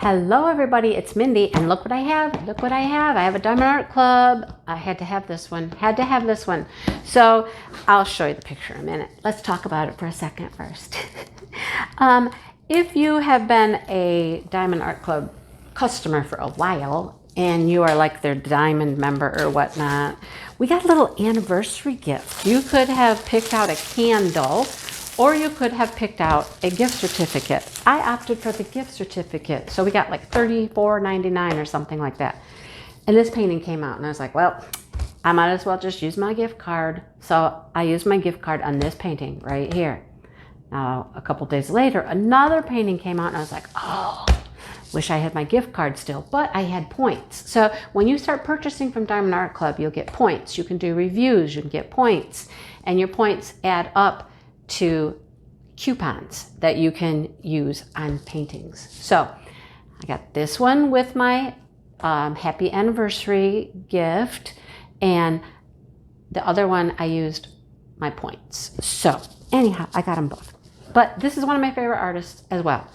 Hello everybody, it's Mindy, and look what I have. Look what I have. I have a Diamond Art Club. I had to have this one. So I'll show you the picture in a minute. Let's talk about it for a second first. If you have been a Diamond Art Club customer for a while and you are like their diamond member or whatnot, we got a little anniversary gift. You could have picked out a candle, or you could have picked out a gift certificate. I opted for the gift certificate. So we got like $34.99 or something like that. And this painting came out and I was like, well, I might as well just use my gift card. So I used my gift card on this painting right here. Now, a couple days later, another painting came out and I was like, oh, wish I had my gift card still, but I had points. So when you start purchasing from Diamond Art Club, you'll get points. You can do reviews, you can get points, and your points add up to coupons that you can use on paintings. So I got this one with my happy anniversary gift, and the other one I used my points. So anyhow, I got them both. But this is one of my favorite artists as well.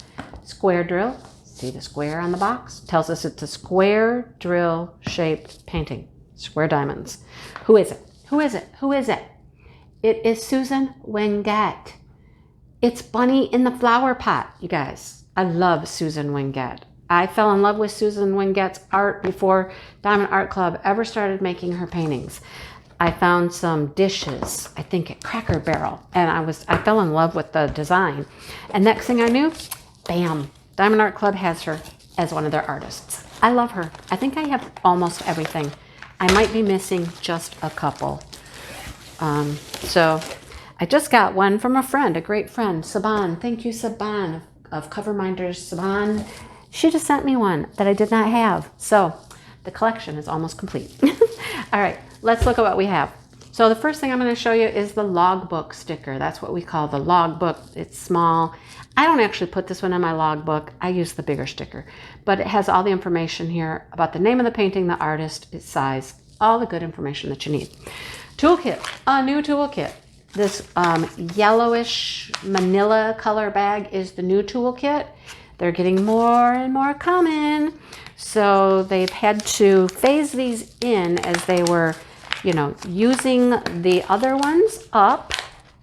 Square drill. See the square on the box? Tells us it's a square drill shaped painting. Square diamonds. Who is it? Who is it? Who is it? It is Susan Wingate. It's Bunny in the Flower Pot, you guys. I love Susan Wingate. I fell in love with Susan Wingate's art before Diamond Art Club ever started making her paintings. I found some dishes, I think at Cracker Barrel, and I fell in love with the design. And next thing I knew, bam, Diamond Art Club has her as one of their artists. I love her. I think I have almost everything. I might be missing just a couple. So I just got one from a friend, a great friend, Saban. Thank you, Saban of Coverminders. Saban, she just sent me one that I did not have. So the collection is almost complete. All right, let's look at what we have. So the first thing I'm going to show you is the logbook sticker. That's what we call the logbook. It's small. I don't actually put this one on my logbook. I use the bigger sticker, but it has all the information here about the name of the painting, the artist, its size, all the good information that you need. Toolkit, a new toolkit. This yellowish manila color bag is the new toolkit. They're getting more and more common. So they've had to phase these in as they were, using the other ones up,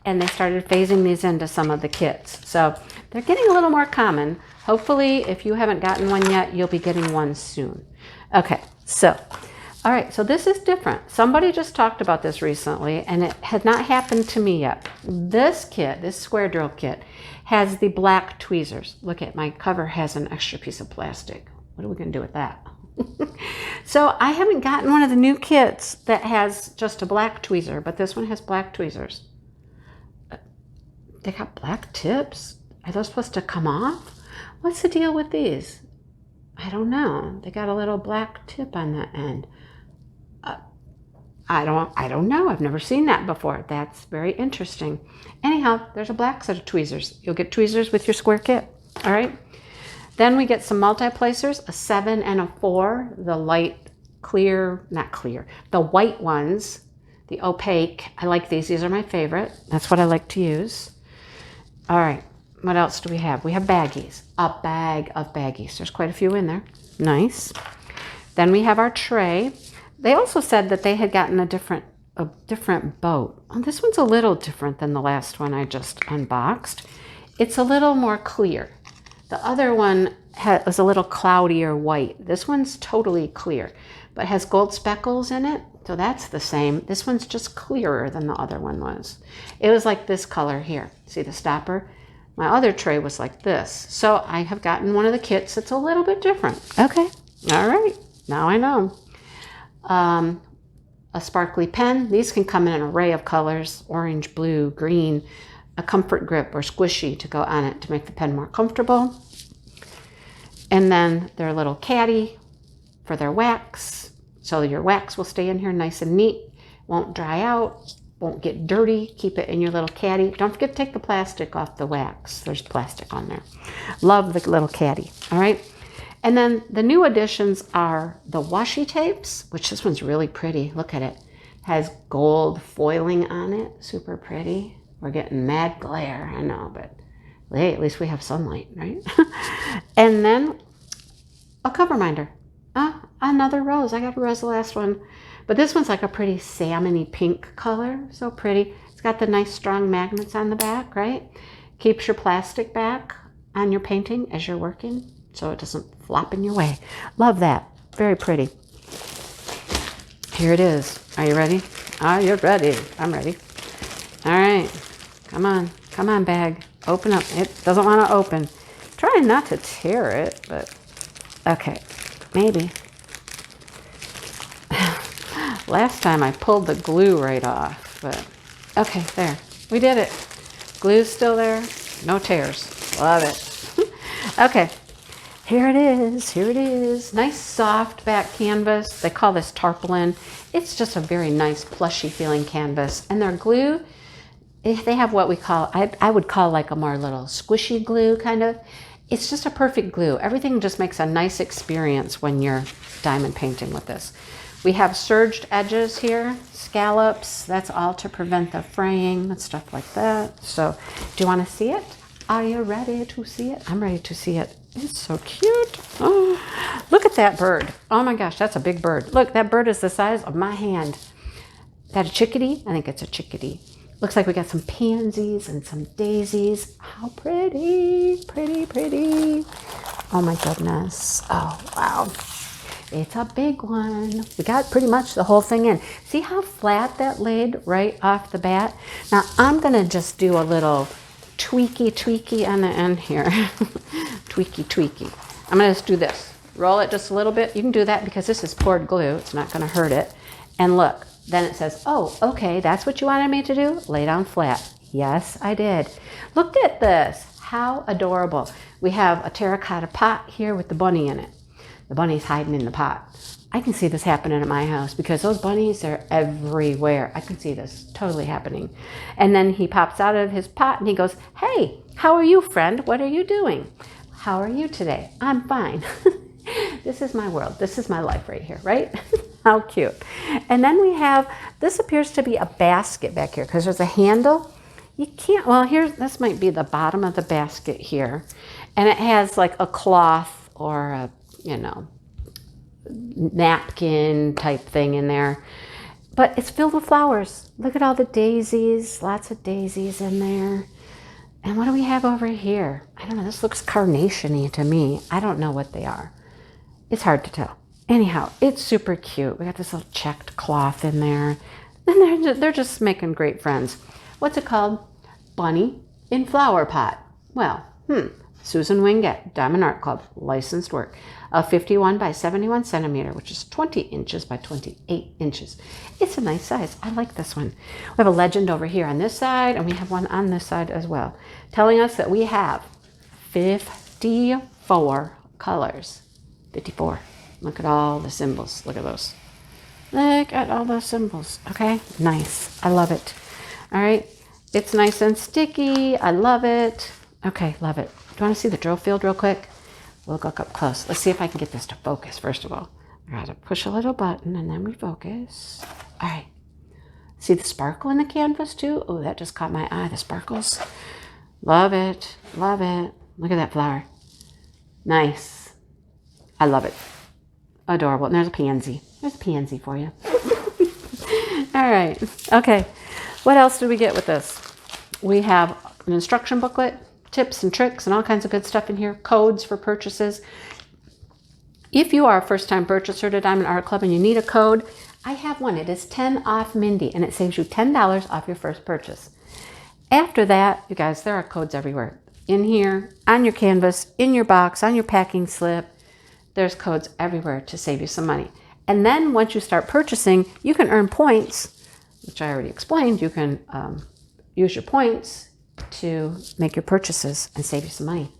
and they started phasing these into some of the kits. So they're getting a little more common. Hopefully, if you haven't gotten one yet, you'll be getting one soon. Okay, so all right, so this is different. Somebody just talked about this recently, and it had not happened to me yet. This kit, this square drill kit, has the black tweezers. Look at my cover has an extra piece of plastic. What are we gonna do with that? So I haven't gotten one of the new kits that has just a black tweezer, but this one has black tweezers. They got black tips. Are those supposed to come off? What's the deal with these? I don't know. They got a little black tip on the end. I don't know. I've never seen that before. That's very interesting. Anyhow, there's a black set of tweezers. You'll get tweezers with your square kit. All right. Then we get some multi-placers, a 7 and a 4, the light clear, not clear, the white ones, the opaque. I like these. These are my favorite. That's what I like to use. All right. What else do we have? We have baggies, a bag of baggies. There's quite a few in there. Nice. Then we have our tray. They also said that they had gotten a different boat. Oh, this one's a little different than the last one I just unboxed. It's a little more clear. The other one was a little cloudier white. This one's totally clear, but has gold speckles in it. So that's the same. This one's just clearer than the other one was. It was like this color here. See the stopper? My other tray was like this. So I have gotten one of the kits that's a little bit different. Okay. All right. Now I know. A sparkly pen. These can come in an array of colors, orange, blue, green, a comfort grip or squishy to go on it to make the pen more comfortable. And then their little caddy for their wax. So your wax will stay in here nice and neat, won't dry out, won't get dirty. Keep it in your little caddy. Don't forget to take the plastic off the wax. There's plastic on there. Love the little caddy. All right. And then the new additions are the washi tapes, which this one's really pretty. Look at it. Has gold foiling on it. Super pretty. We're getting mad glare, I know, but hey, at least we have sunlight, right? And then a cover minder. Another rose. I got a rose the last one. But this one's like a pretty salmon-y pink color. So pretty. It's got the nice strong magnets on the back, right? Keeps your plastic back on your painting as you're working so it doesn't flop in your way. Love that. Very pretty. Here it is. Are you ready? Are you ready? I'm ready. All right. Come on. Come on, bag. Open up. It doesn't want to open. Trying not to tear it, but okay. Maybe. Last time I pulled the glue right off, but okay, there. We did it. Glue's still there. No tears. Love it. Okay. Here it is. Here it is. Nice soft back canvas. They call this tarpaulin. It's just a very nice plushy feeling canvas. And their glue, they have what we call, I would call like a more little squishy glue kind of. It's just a perfect glue. Everything just makes a nice experience when you're diamond painting with this. We have serged edges here, scallops. That's all to prevent the fraying and stuff like that. So do you want to see it? Are you ready to see it? I'm ready to see it. It's so cute. Oh, look at that bird. Oh my gosh, that's a big bird. Look, that bird is the size of my hand. Is that a chickadee? I think it's a chickadee. Looks like we got some pansies and some daisies. How pretty, pretty, pretty. Oh my goodness. Oh, wow. It's a big one. We got pretty much the whole thing in. See how flat that laid right off the bat? Now I'm gonna just do a little tweaky on the end here. tweaky. I'm gonna just do this. Roll it just a little bit. You can do that because this is poured glue. It's not gonna hurt it. And look, then it says, oh, okay, that's what you wanted me to do? Lay down flat. Yes, I did. Look at this. How adorable. We have a terracotta pot here with the bunny in it. The bunny's hiding in the pot. I can see this happening at my house because those bunnies are everywhere. I can see this totally happening. And then he pops out of his pot and he goes, hey, how are you, friend? What are you doing? How are you today? I'm fine. This is my world. This is my life right here, right? How cute. And then we have, this appears to be a basket back here because there's a handle. You can't, well, this might be the bottom of the basket here. And it has like a cloth or a, napkin type thing in there. But it's filled with flowers. Look at all the daisies, lots of daisies in there. And what do we have over here? I don't know, this looks carnation-y to me. I don't know what they are. It's hard to tell. Anyhow, it's super cute. We got this little checked cloth in there. And they're just making great friends. What's it called? Bunny in Flower Pot. Well, Susan Wingett, Diamond Art Club, licensed work. A 51 by 71 centimeter, which is 20 inches by 28 inches. It's a nice size. I like this one. We have a legend over here on this side, and we have one on this side as well, telling us that we have 54 colors. 54. Look at all the symbols. Look at those. Look at all those symbols. Okay, nice. I love it. All right, it's nice and sticky. I love it. Okay, love it. Do you want to see the drill field real quick? We'll look up close. Let's see if I can get this to focus first of all. I gotta push a little button and then we focus. All right. See the sparkle in the canvas too? Oh, that just caught my eye, the sparkles. Love it. Love it. Look at that flower. Nice. I love it. Adorable. And there's a pansy. There's a pansy for you. All right. Okay. What else did we get with this? We have an instruction booklet, tips and tricks and all kinds of good stuff in here. Codes for purchases. If you are a first-time purchaser to Diamond Art Club and you need a code, I have one. It is 10 off Mindy and it saves you $10 off your first purchase. After that, you guys, there are codes everywhere. In here, on your canvas, in your box, on your packing slip. There's codes everywhere to save you some money. And then once you start purchasing, you can earn points, which I already explained. You can use your points to make your purchases and save you some money.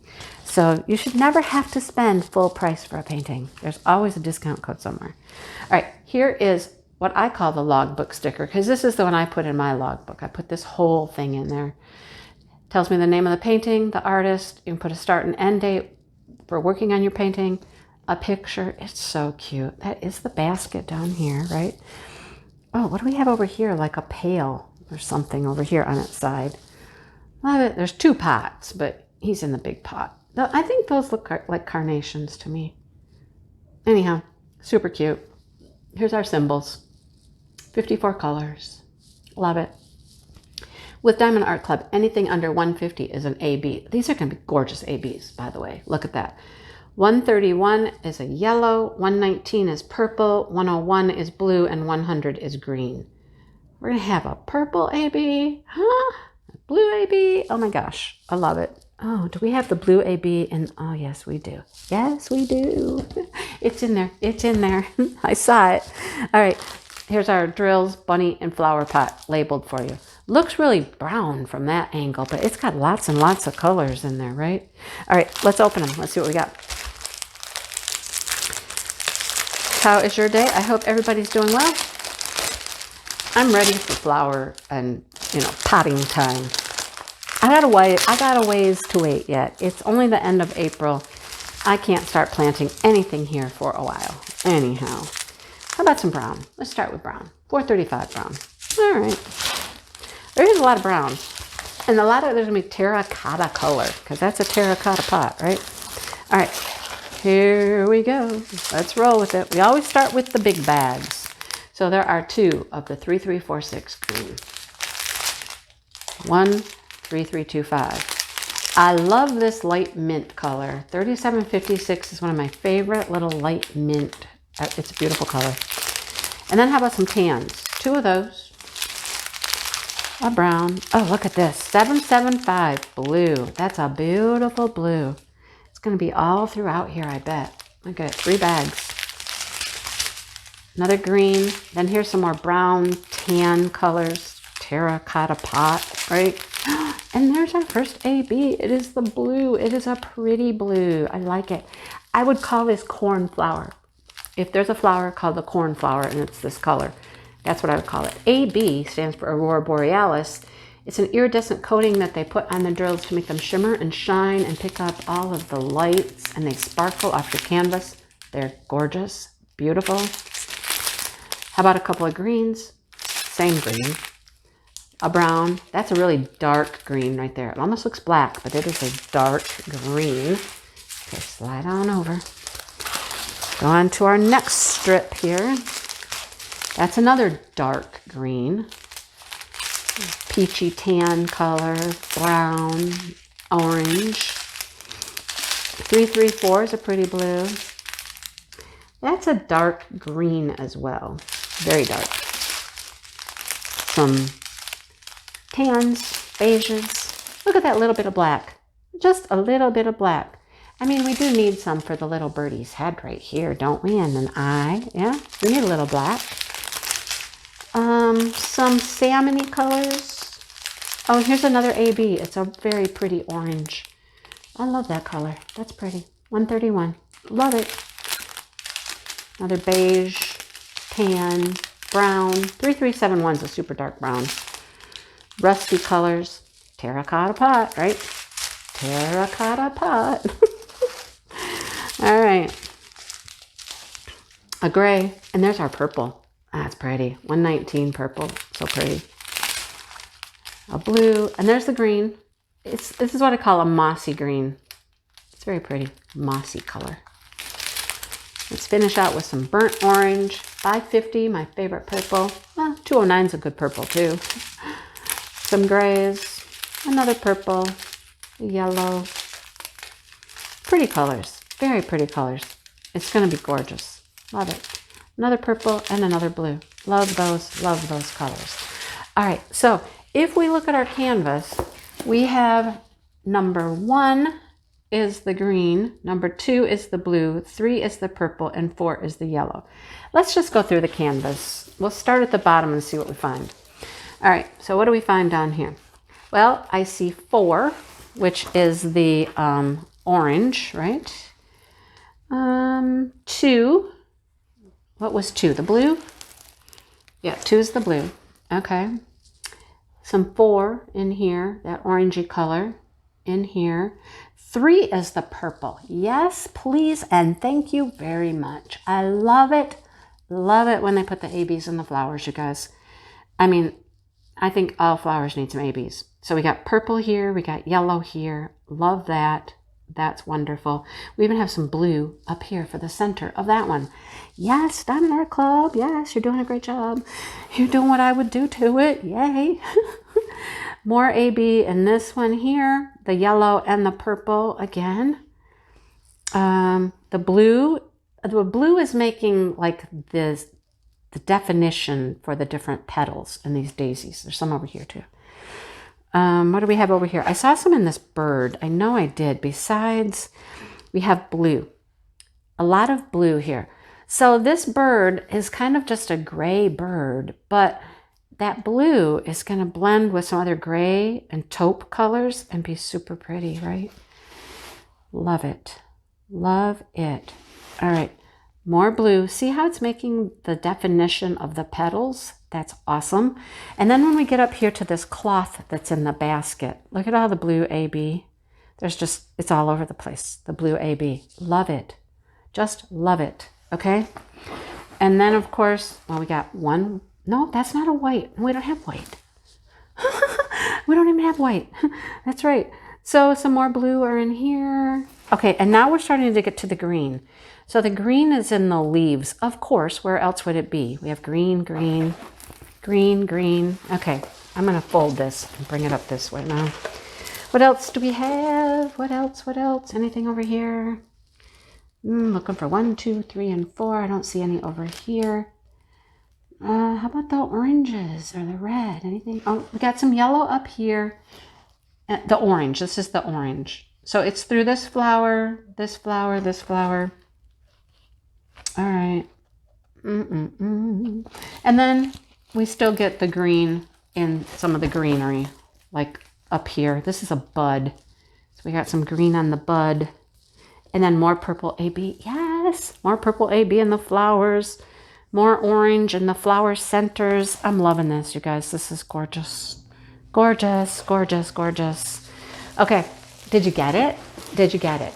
So you should never have to spend full price for a painting. There's always a discount code somewhere. All right, here is what I call the logbook sticker, because this is the one I put in my logbook. I put this whole thing in there. Tells me the name of the painting, the artist. You can put a start and end date for working on your painting, a picture. It's so cute. That is the basket down here, right? Oh, what do we have over here? Like a pail or something over here on its side. Love it. There's two pots, but he's in the big pot. I think those look like carnations to me. Anyhow, super cute. Here's our symbols. 54 colors. Love it. With Diamond Art Club, anything under 150 is an AB. These are going to be gorgeous ABs, by the way. Look at that. 131 is a yellow, 119 is purple, 101 is blue, and 100 is green. We're going to have a purple AB, huh? A blue AB. Oh my gosh, I love it. Oh, do we have the blue AB? And oh, yes, we do. Yes, we do. It's in there. It's in there. I saw it. All right, here's our drills, bunny, and flower pot labeled for you. Looks really brown from that angle, but it's got lots and lots of colors in there, right? All right, let's open them. Let's see what we got. How is your day? I hope everybody's doing well. I'm ready for flower and, potting time. I got a ways to wait yet. It's only the end of April. I can't start planting anything here for a while. Anyhow, how about some brown? Let's start with brown. 435 brown. All right. There's a lot of brown. And there's going to be terracotta color because that's a terracotta pot, right? All right. Here we go. Let's roll with it. We always start with the big bags. So there are 2 of the 3346 green. 13325. I love this light mint color. 3756 is one of my favorite little light mint. It's a beautiful color. And then how about some tans? 2 of those. A brown. Oh, look at this. 775 blue. That's a beautiful blue. It's going to be all throughout here, I bet. Look at it. 3 bags. Another green. Then here's some more brown, tan colors. Terracotta pot, right? And there's our first AB. It is the blue. It is a pretty blue. I like it. I would call this cornflower. If there's a flower called the cornflower and it's this color, that's what I would call it. AB stands for Aurora Borealis. It's an iridescent coating that they put on the drills to make them shimmer and shine and pick up all of the lights, and they sparkle off your canvas. They're gorgeous, beautiful. How about a couple of greens? Same green. A brown. That's a really dark green right there. It almost looks black, but it is a dark green. Okay, slide on over. Go on to our next strip here. That's another dark green. Peachy tan color, brown, orange. 334 is a pretty blue. That's a dark green as well. Very dark. Some tans, beiges. Look at that little bit of black. Just a little bit of black. I mean, we do need some for the little birdie's head right here, don't we? And an eye. Yeah, we need a little black. Some salmon-y colors. Oh, here's another AB. It's a very pretty orange. I love that color. That's pretty. 131. Love it. Another beige, tan, brown. 3371 is a super dark brown. Rusty colors. Terracotta pot, right? Terracotta pot. All right. A gray. And there's our purple. That's pretty. 119 purple. So pretty. A blue. And there's the green. This is what I call a mossy green. It's very pretty. Mossy color. Let's finish out with some burnt orange. 550, my favorite purple. Well, 209 is a good purple too. Some grays. Another purple. Yellow. Pretty colors. Very pretty colors. It's going to be gorgeous. Love it. Another purple and another blue. Love those colors. All right, so if we look at our canvas, we have number 1 is the green, number 2 is the blue, 3 is the purple, and 4 is the yellow. Let's just go through the canvas. We'll start at the bottom and see what we find. All right, so what do we find down here? Well, I see 4, which is the orange, right? 2. What was 2? The blue? Yeah, 2 is the blue. Okay. Some 4 in here, that orangey color in here. 3 is the purple. Yes, please, and thank you very much. I love it. Love it when they put the ABs in the flowers, you guys. I mean, I think all flowers need some ABs. So we got purple here, we got yellow here. Love that. That's wonderful. We even have some blue up here for the center of that one. Yes, Diamond Art Club. Yes, you're doing a great job. You're doing what I would do to it. Yay. More AB in this one here. The yellow and the purple again. The blue is making like the definition for the different petals in these daisies. There's some over here too. What do we have over here? I saw some in this bird. I know I did. Besides, we have blue. A lot of blue here. So this bird is kind of just a gray bird, but that blue is going to blend with some other gray and taupe colors and be super pretty, right? Love it. Love it. All right. More blue. See how it's making the definition of the petals? That's awesome. And then when we get up here to this cloth that's in the basket, look at all the blue AB. It's all over the place, the blue AB. Love it. Just love it. Okay? And then, of course, well, we got one. No, that's not a white. We don't have white. We don't even have white. That's right. So some more blue are in here. Okay, and now we're starting to get to the green. So the green is in the leaves. Of course, where else would it be? We have green, green, green, green. Okay, I'm going to fold this and bring it up this way now. What else do we have? What else? What else? Anything over here? Looking for 1, 2, 3, and 4. I don't see any over here. How about the oranges or the red? Anything? Oh, we got some yellow up here. The orange. This is the orange. So it's through this flower, this flower, this flower. All right. And then we still get the green in some of the greenery, like up here. This is a bud. So we got some green on the bud. And then more purple AB. Yes, more purple AB in the flowers. More orange in the flower centers. I'm loving this, you guys. This is gorgeous. Gorgeous, gorgeous, gorgeous. Okay, did you get it? Did you get it?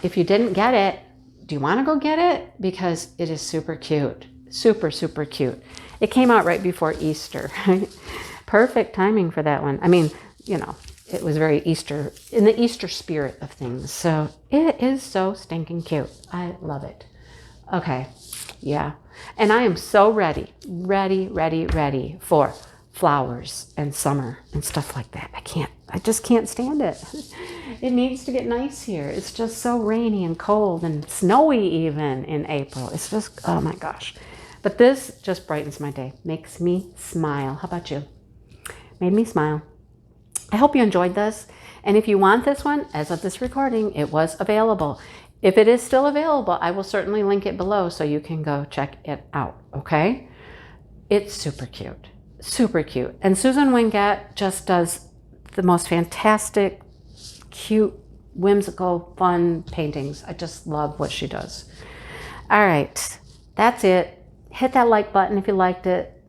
If you didn't get it, do you want to go get it? Because it is super cute. Super, super cute. It came out right before Easter. Perfect timing for that one. I mean, you know, it was very Easter, in the Easter spirit of things. So it is so stinking cute. I love it. Okay, yeah. And I am so ready for flowers and summer and stuff like that. I just can't stand it. It needs to get nice here. It's just so rainy and cold and snowy even in April. It's just, oh my gosh. But this just brightens my day, makes me smile. How about you? Made me smile. I hope you enjoyed this. And if you want this one, as of this recording, it was available. If it is still available, I will certainly link it below so you can go check it out, okay? It's super cute, super cute. And Susan Wingate just does the most fantastic, cute, whimsical, fun paintings. I just love what she does. All right, that's it. Hit that like button if you liked it.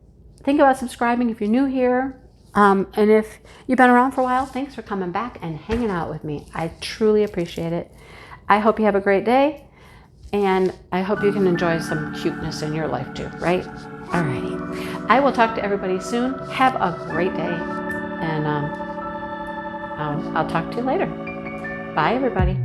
Think about subscribing if you're new here. And if you've been around for a while, thanks for coming back and hanging out with me. I truly appreciate it. I hope you have a great day, and I hope you can enjoy some cuteness in your life too, right? Alrighty. I will talk to everybody soon. Have a great day, and I'll talk to you later. Bye, everybody.